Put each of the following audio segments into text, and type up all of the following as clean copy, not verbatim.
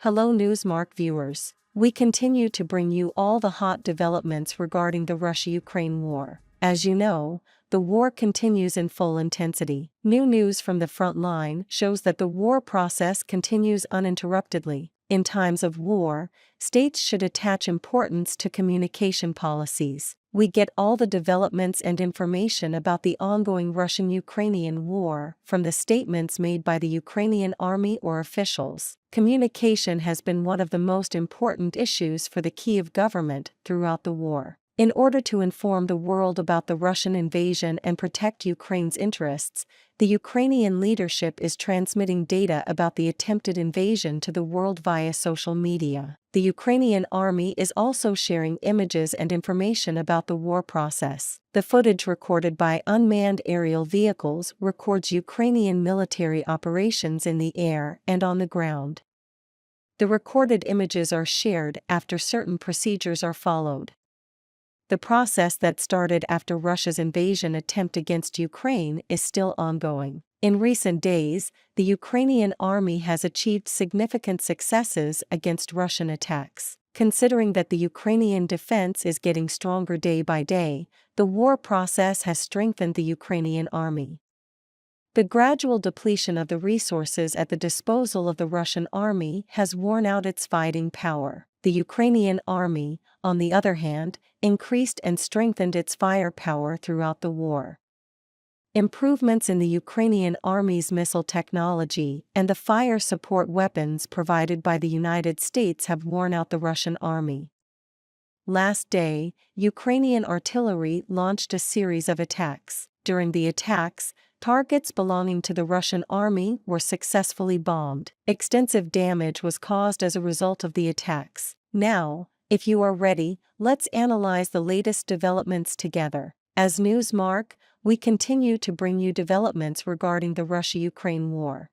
Hello Newsmark viewers. We continue to bring you all the hot developments regarding the Russia-Ukraine war. As you know, the war continues in full intensity. New news from the front line shows that the war process continues uninterruptedly. In times of war, states should attach importance to communication policies. We get all the developments and information about the ongoing Russian-Ukrainian war from the statements made by the Ukrainian army or officials. Communication has been one of the most important issues for the Kyiv government throughout the war. In order to inform the world about the Russian invasion and protect Ukraine's interests, the Ukrainian leadership is transmitting data about the attempted invasion to the world via social media. The Ukrainian army is also sharing images and information about the war process. The footage recorded by unmanned aerial vehicles records Ukrainian military operations in the air and on the ground. The recorded images are shared after certain procedures are followed. The process that started after Russia's invasion attempt against Ukraine is still ongoing. In recent days, the Ukrainian army has achieved significant successes against Russian attacks. Considering that the Ukrainian defense is getting stronger day by day, the war process has strengthened the Ukrainian army. The gradual depletion of the resources at the disposal of the Russian army has worn out its fighting power. The Ukrainian army, on the other hand, increased and strengthened its firepower throughout the war. Improvements in the Ukrainian army's missile technology and the fire support weapons provided by the United States have worn out the Russian army. Last day, Ukrainian artillery launched a series of attacks. During the attacks, targets belonging to the Russian army were successfully bombed. Extensive damage was caused as a result of the attacks. Now, if you are ready, let's analyze the latest developments together. As Newsmark, we continue to bring you developments regarding the Russia-Ukraine war.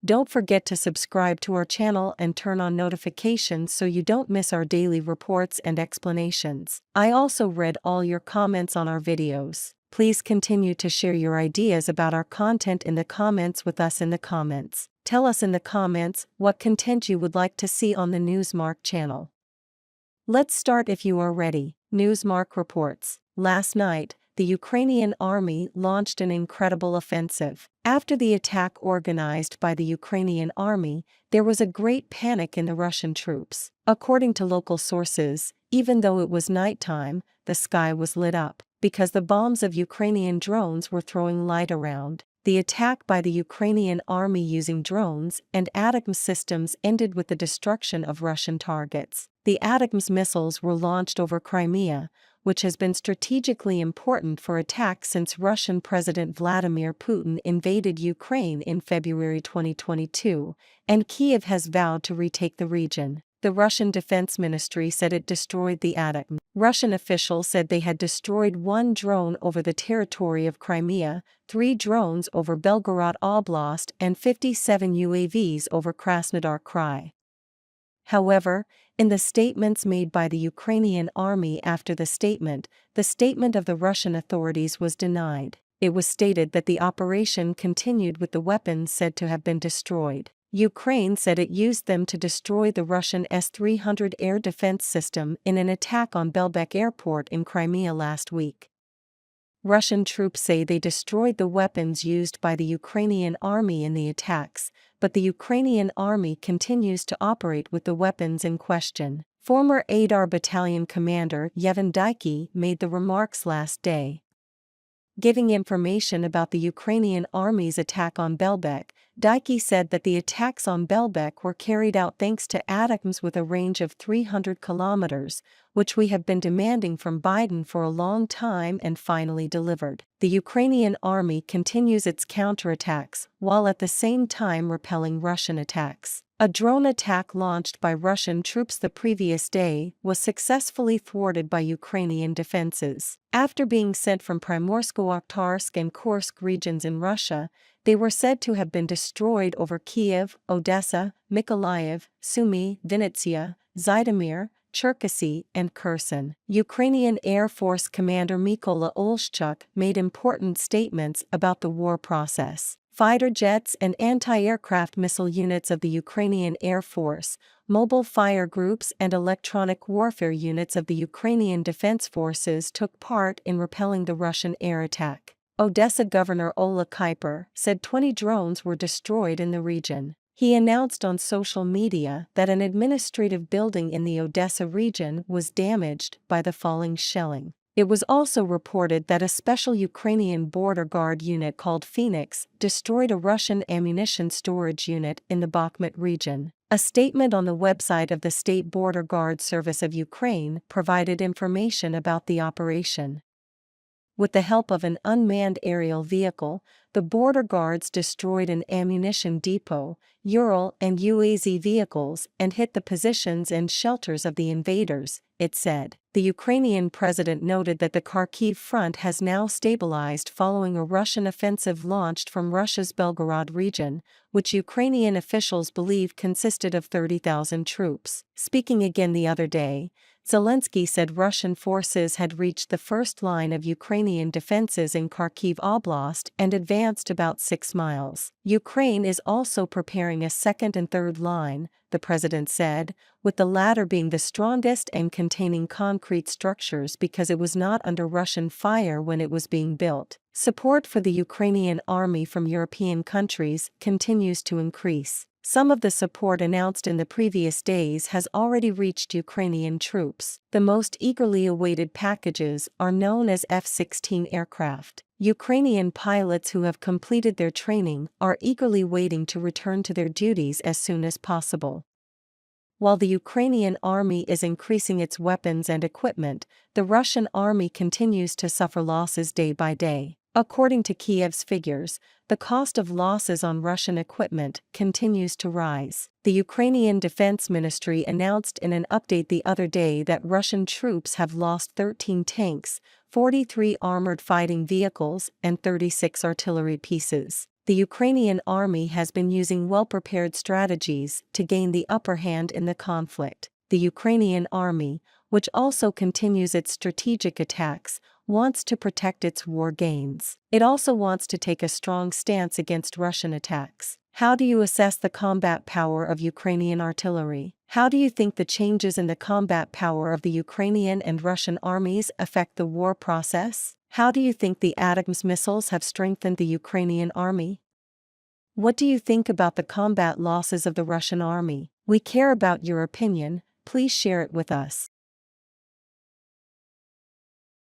Don't forget to subscribe to our channel and turn on notifications so you don't miss our daily reports and explanations. I also read all your comments on our videos. Please continue to share your ideas about our content in the comments with us in the comments. Tell us in the comments what content you would like to see on the Newsmark channel. Let's start if you are ready. Newsmark reports. Last night, the Ukrainian army launched an incredible offensive. After the attack organized by the Ukrainian army, there was a great panic in the Russian troops. According to local sources, even though it was nighttime, the sky was lit up, because the bombs of Ukrainian drones were throwing light around. The attack by the Ukrainian army using drones and ATACMS systems ended with the destruction of Russian targets. The ATACMS missiles were launched over Crimea, which has been strategically important for attacks since Russian President Vladimir Putin invaded Ukraine in February 2022, and Kyiv has vowed to retake the region. The Russian Defense Ministry said it destroyed the ATACMS. Russian officials said they had destroyed 1 drone over the territory of Crimea, 3 drones over Belgorod Oblast, and 57 UAVs over Krasnodar Krai. However, in the statements made by the Ukrainian army after the statement of the Russian authorities was denied. It was stated that the operation continued with the weapons said to have been destroyed. Ukraine said it used them to destroy the Russian S-300 air defense system in an attack on Belbek airport in Crimea last week. Russian troops say they destroyed the weapons used by the Ukrainian army in the attacks, but the Ukrainian army continues to operate with the weapons in question. Former Adar Battalion Commander Yevhen Daiky made the remarks last day. Giving information about the Ukrainian army's attack on Belbek, Daiky said that the attacks on Belbek were carried out thanks to ATACMS with a range of 300 kilometers, which we have been demanding from Biden for a long time and finally delivered. The Ukrainian army continues its counterattacks while at the same time repelling Russian attacks. A drone attack launched by Russian troops the previous day was successfully thwarted by Ukrainian defenses. After being sent from Primorsko-Akhtarsk and Kursk regions in Russia, they were said to have been destroyed over Kyiv, Odessa, Mykolaiv, Sumy, Vinnytsia, Zhytomyr, Cherkasy, and Kherson. Ukrainian Air Force Commander Mykola Oleshchuk made important statements about the war process. fighter jets and anti-aircraft missile units of the Ukrainian Air Force, mobile fire groups and electronic warfare units of the Ukrainian Defense Forces took part in repelling the Russian air attack. Odessa Governor Ola Kuiper said 20 drones were destroyed in the region. He announced on social media that an administrative building in the Odessa region was damaged by the falling shelling. It was also reported that a special Ukrainian border guard unit called Phoenix destroyed a Russian ammunition storage unit in the Bakhmut region. A statement on the website of the State Border Guard Service of Ukraine provided information about the operation. With the help of an unmanned aerial vehicle, the border guards destroyed an ammunition depot, Ural and UAZ vehicles, and hit the positions and shelters of the invaders, it said. The Ukrainian president noted that the Kharkiv front has now stabilized following a Russian offensive launched from Russia's Belgorod region, which Ukrainian officials believe consisted of 30,000 troops. Speaking again the other day, Zelensky said Russian forces had reached the first line of Ukrainian defenses in Kharkiv Oblast and advanced about 6 miles. Ukraine is also preparing a second and third line, the president said, with the latter being the strongest and containing concrete structures because it was not under Russian fire when it was being built. Support for the Ukrainian army from European countries continues to increase. Some of the support announced in the previous days has already reached Ukrainian troops. The most eagerly awaited packages are known as F-16 aircraft. Ukrainian pilots who have completed their training are eagerly waiting to return to their duties as soon as possible. While the Ukrainian army is increasing its weapons and equipment, the Russian army continues to suffer losses day by day. According to Kiev's figures, the cost of losses on Russian equipment continues to rise. The Ukrainian Defense Ministry announced in an update the other day that Russian troops have lost 13 tanks, 43 armored fighting vehicles, and 36 artillery pieces. The Ukrainian army has been using well-prepared strategies to gain the upper hand in the conflict. The Ukrainian army, which also continues its strategic attacks, wants to protect its war gains. It also wants to take a strong stance against Russian attacks. How do you assess the combat power of Ukrainian artillery? How do you think the changes in the combat power of the Ukrainian and Russian armies affect the war process? How do you think the ATACMS missiles have strengthened the Ukrainian army? What do you think about the combat losses of the Russian army? We care about your opinion. Please share it with us.